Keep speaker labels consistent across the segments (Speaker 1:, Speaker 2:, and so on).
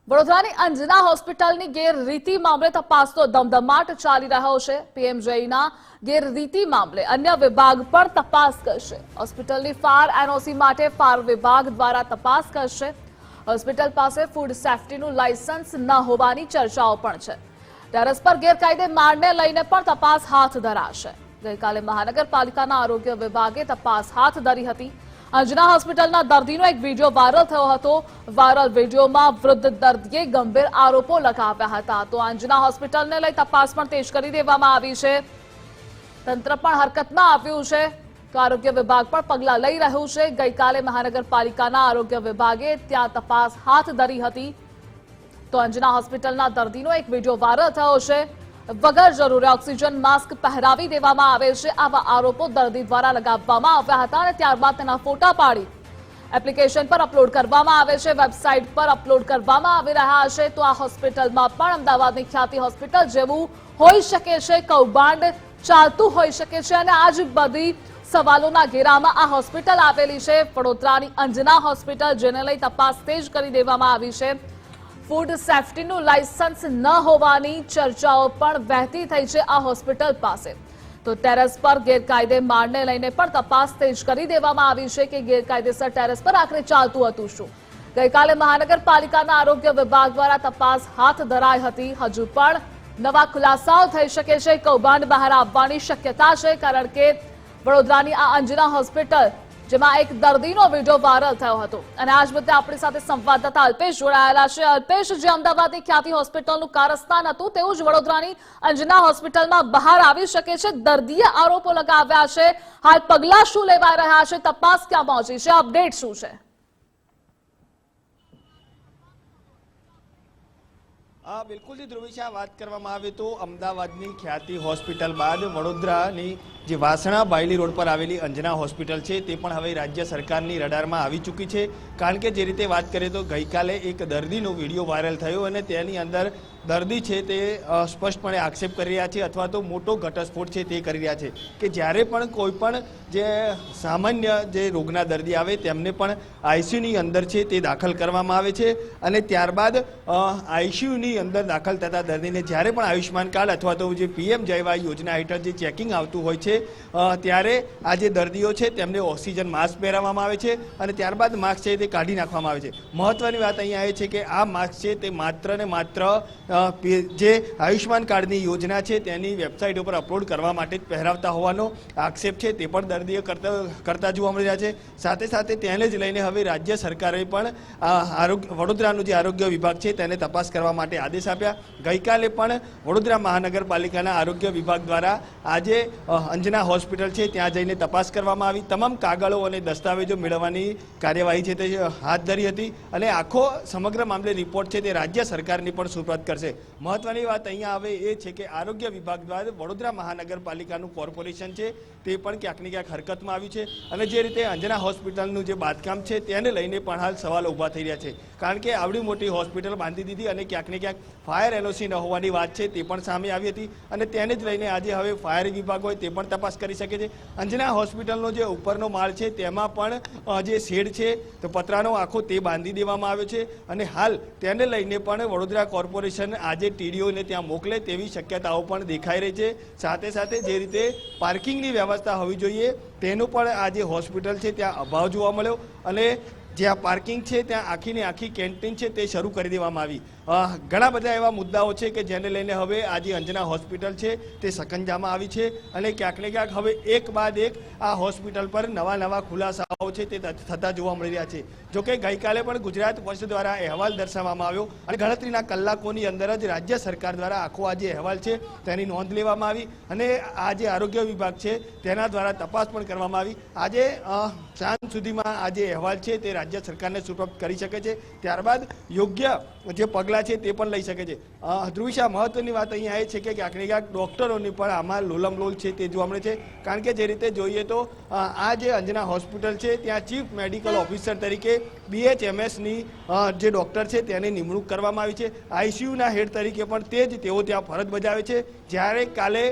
Speaker 1: વડોદરાની અંજના હોસ્પિટલની ગેરરીતિ મામલે તપાસનો ધમધમાટ ચાલી રહ્યો છે। પીએમજેના ગેરરીતિ મામલે અન્ય વિભાગ પણ તપાસ કરશે। હોસ્પિટલની ફાયર એનઓસી માટે ફાયર વિભાગ દ્વારા તપાસ કરશે। હોસ્પિટલ પાસે ફૂડ સેફ્ટીનું લાયસન્સ ન હોવાની ચર્ચાઓ પણ છે। ટેરેસ પર ગેરકાયદે મારને લઈને પણ તપાસ હાથ ધરાશે। ગઈકાલે મહાનગરપાલિકાના આરોગ્ય વિભાગે તપાસ હાથ ધરી હતી। અંજના હોસ્પિટલના દર્દીનો એક વિડીયો વાયરલ થયો હતો। વાયરલ વિડીયોમાં વૃદ્ધ દર્દીએ ગંભીર આરોપો લગાવ્યા હતા। તો અંજના હોસ્પિટલને લઈ તપાસ પણ તેજ કરી દેવામાં આવી છે। તંત્ર પણ હરકતમાં આવ્યું છે તો આરોગ્ય વિભાગ પણ પગલાં લઈ રહ્યું છે। ગઈકાલે મહાનગરપાલિકાના આરોગ્ય વિભાગે ત્યાં તપાસ હાથ ધરી હતી। તો અંજના હોસ્પિટલના દર્દીનો એક વિડીયો વાયરલ થયો છે। વગર જરૂરી ઓક્સિજન માસ્ક પહેરાવી દેવામાં આવે છે આવા આરોપો દર્દી દ્વારા લગાવવામાં આવ્યા હતા અને ત્યારબાદ તેના ફોટા પાડી એપ્લિકેશન પર અપલોડ કરવામાં આવે છે। વેબસાઇટ પર અપલોડ કરવામાં આવી રહ્યા છે। તો આ હોસ્પિટલમાં પણ અમદાવાદની ખ્યાતિ હોસ્પિટલ જેવું હોઈ શકે છે, કૌભાંડ ચાલતું હોઈ શકે છે અને આ જ બધી સવાલોના ઘેરામાં આ હોસ્પિટલ આવેલી છે। વડોદરાની અંજના હોસ્પિટલ, જેને લઈ તપાસ તેજ કરી દેવામાં આવી છે। ફૂડ સેફ્ટીનું લાયસન્સ ન હોવાની ચર્ચાઓ પણ વહેતી થઈ છે આ હોસ્પિટલ પાસે। તો ટેરેસ પર ગેરકાયદે મારને લઈને પણ તપાસ તેજ કરી દેવામાં આવી છે કે ગેરકાયદેસર ટેરેસ પર આખરે ચાલતું હતું શું। ગઈકાલે મહાનગરપાલિકાના આરોગ્ય વિભાગ દ્વારા તપાસ હાથ ધરાઈ હતી। હજુ પણ નવા ખુલાસાઓ થઈ શકે છે, કૌભાંડ બહાર આવવાની શક્યતા છે, કારણ કે વડોદરાની આ અંજના હોસ્પિટલ જેમાં એક દર્દીનો વિડીયો વાયરલ થયો હતો અને આજ મુદ્દે આપણી સાથે સંવાદદાતા અલ્પેશ જોડાયેલા છે। અલ્પેશ, જે અમદાવાદની ખ્યાતિ હોસ્પિટલનું કારસ્તાન હતું તેવું જ વડોદરાની અંજના હોસ્પિટલમાં બહાર આવી શકે છે। દર્દીએ આરોપો લગાવ્યા છે, હાલ પગલાં શું લેવાઈ રહ્યા છે, તપાસ ક્યાં પહોંચી છે, અપડેટ શું છે?
Speaker 2: બિલકુલ ધ્રુવીશા, વાત કરવામાં આવે તો અમદાવાદની ખ્યાતિ હોસ્પિટલ બાદ વડોદરાની જે વાસણા બાયલી રોડ પર આવેલી અંજના હોસ્પિટલ છે તે પણ હવે રાજ્ય સરકારની રડારમાં આવી ચૂકી છે। કારણ કે જે રીતે વાત કરીએ તો ગઈકાલે એક દર્દીનો વિડીયો વાયરલ થયો અને તેની અંદર દર્દી છે તે સ્પષ્ટપણે આક્ષેપ કરી રહ્યા છે અથવા તો મોટો ઘટસ્ફોટ છે તે કરી રહ્યા છે કે જ્યારે પણ કોઈ પણ જે સામાન્ય જે રોગના દર્દી આવે તેમને પણ આઈસીયુની અંદર છે તે દાખલ કરવામાં આવે છે અને ત્યારબાદ આઈસીયુની અંદર દાખલ થતા દર્દીને જ્યારે પણ આયુષ્યમાન કાર્ડ અથવા તો જે પીએમજય યોજના હેઠળ જે ચેકિંગ આવતું હોય છે ત્યારે આ જે દર્દીઓ છે તેમને ઓક્સિજન માસ્ક પહેરાવવામાં આવે છે અને ત્યારબાદ માસ્ક છે તે કાઢી નાખવામાં આવે છે। મહત્વની વાત અહીંયા એ છે કે આ માસ્ક છે તે માત્ર ને માત્ર જે આયુષ્યમાન કાર્ડની યોજના છે તેની વેબસાઇટ ઉપર અપલોડ કરવા માટે જ પહેરાવતા હોવાનો આક્ષેપ છે તે પણ દર્દીઓ કરતા જોવા મળી રહ્યા છે। સાથે સાથે તેને જ લઈને હવે રાજ્ય સરકારે પણ વડોદરાનું જે આરોગ્ય વિભાગ છે તેને તપાસ કરવા માટે આદેશ આપ્યા। ગઈકાલે પણ વડોદરા મહાનગરપાલિકાના આરોગ્ય વિભાગ દ્વારા આજે અંજના હોસ્પિટલ છે ત્યાં જઈને તપાસ કરવામાં આવી। તમામ કાગળો અને દસ્તાવેજો મેળવવાની કાર્યવાહી છે તે હાથ ધરી હતી અને આખો સમગ્ર મામલે રિપોર્ટ છે તે રાજ્ય સરકારની પણ સુપરત કરશે। મહત્વની વાત અહીંયા આવે એ છે કે આરોગ્ય વિભાગ દ્વારા વડોદરા મહાનગરપાલિકાનું કોર્પોરેશન છે તે પણ ક્યાંક ને ક્યાંક હરકતમાં આવ્યું છે અને જે રીતે અંજના હોસ્પિટલનું જે બાંધકામ છે તેને લઈને પણ હાલ સવાલો ઊભા થઈ રહ્યા છે। કારણ કે આવડી મોટી હોસ્પિટલ બાંધી દીધી અને ક્યાંક ને ક્યાંક ફાયર એનઓસી ન હોવાની વાત છે તે પણ સામે આવી હતી અને તેને જ લઈને આજે હવે ફાયર વિભાગ હોય તે પણ તપાસ કરી શકે છે। અંજના હોસ્પિટલનો જે ઉપરનો માળ છે તેમાં પણ જે શેડ છે તો પતરાનો આખો તે બાંધી દેવામાં આવ્યો છે અને હાલ તેને લઈને પણ વડોદરા કોર્પોરેશન આજે ટીડીઓને ત્યાં મોકલે તેવી શક્યતાઓ પણ દેખાઈ રહી છે। સાથે સાથે જે રીતે પાર્કિંગની વ્યવસ્થા હોવી જોઈએ તેનો પણ આ જે હોસ્પિટલ છે ત્યાં અભાવ જોવા મળ્યો અને જ્યાં પાર્કિંગ છે ત્યાં આખીને આખી કેન્ટીન છે તે શરૂ કરી દેવામાં આવી। ઘણા બધા એવા મુદ્દાઓ છે કે જેને લઈને હવે આ જે અંજના હોસ્પિટલ છે તે સકંજામાં આવી છે અને ક્યાંક ને ક્યાંક હવે એક બાદ એક આ હોસ્પિટલ પર નવા ખુલાસાઓ છે તે થતા જોવા મળી રહ્યા છે। જોકે ગઈકાલે પણ ગુજરાત પોસ્ટ દ્વારા અહેવાલ દર્શાવવામાં આવ્યો અને ગણતરીના કલાકોની અંદર જ રાજ્ય સરકાર દ્વારા આખો આ જે અહેવાલ છે તેની નોંધ લેવામાં આવી અને આ જે આરોગ્ય વિભાગ છે તેના દ્વારા તપાસ પણ કરવામાં આવી। આજે સાંજ સુધીમાં આ જે અહેવાલ છે તે રાજ્ય સરકારને સુપરત કરી શકે છે, ત્યારબાદ યોગ્ય જે પગલાં છે તે પણ લઈ શકે છે। ધ્રુવીશા, મહત્વની વાત અહીંયા એ છે કે ક્યાંક ને ક્યાંક ડોક્ટરોની પણ આમાં લોલમલોલ છે તે જોવા મળે છે। કારણ કે જે રીતે જોઈએ તો આ જે અંજના હોસ્પિટલ છે ત્યાં ચીફ મેડિકલ ઓફિસર તરીકે BHMSની જે ડોક્ટર છે તેની નિમણૂક કરવામાં આવી છે। આઈસીયુના હેડ તરીકે પણ તેઓ ત્યાં ફરજ બજાવે છે। જ્યારે કાલે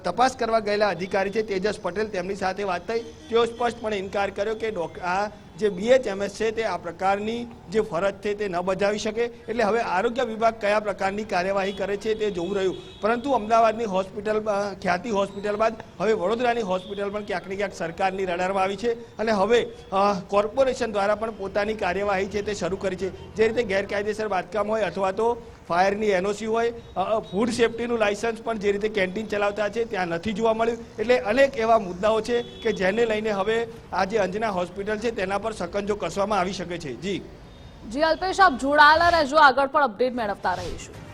Speaker 2: તપાસ કરવા ગયેલા અધિકારી છે તેજસ પટેલ, તેમની સાથે વાત થઈ, તેઓ સ્પષ્ટપણે ઇનકાર કર્યો કે આ જે BHMS છે તે આ પ્રકારની જે ફરજ છે તે ન બજાવી શકે. એટલે હવે આરોગ્ય વિભાગ કયા પ્રકારની કાર્યવાહી કરે છે તે જોવું રહ્યું. પરંતુ અમદાવાદની હોસ્પિટલ, ખ્યાતિ હોસ્પિટલ બાદ હવે વડોદરાની હોસ્પિટલ પણ ક્યાંક ને ક્યાંક સરકારની રડારમાં આવી છે અને હવે કોર્પોરેશન દ્વારા પણ પોતાની કાર્યવાહી છે તે શરૂ કરી છે. જે રીતે ગેરકાયદેસર બાંધકામ હોય અથવા તો ફાયરની NOC હોય, ફૂડ સેફ્ટીનું લાયસન્સ પણ જે રીતે કેન્ટીન ચલાવતા છે ત્યાં નથી જોવા મળ્યું. એટલે અનેક એવા મુદ્દાઓ છે કે જેને લઈને હવે આ જે અંજના હોસ્પિટલ છે તેના પર સકંજો કસવામાં આવી શકે છે. જી
Speaker 1: અલ્પેશ, આપ જોડાયેલા રહેજો, આગળ પણ અપડેટ મેળવતા રહીશું.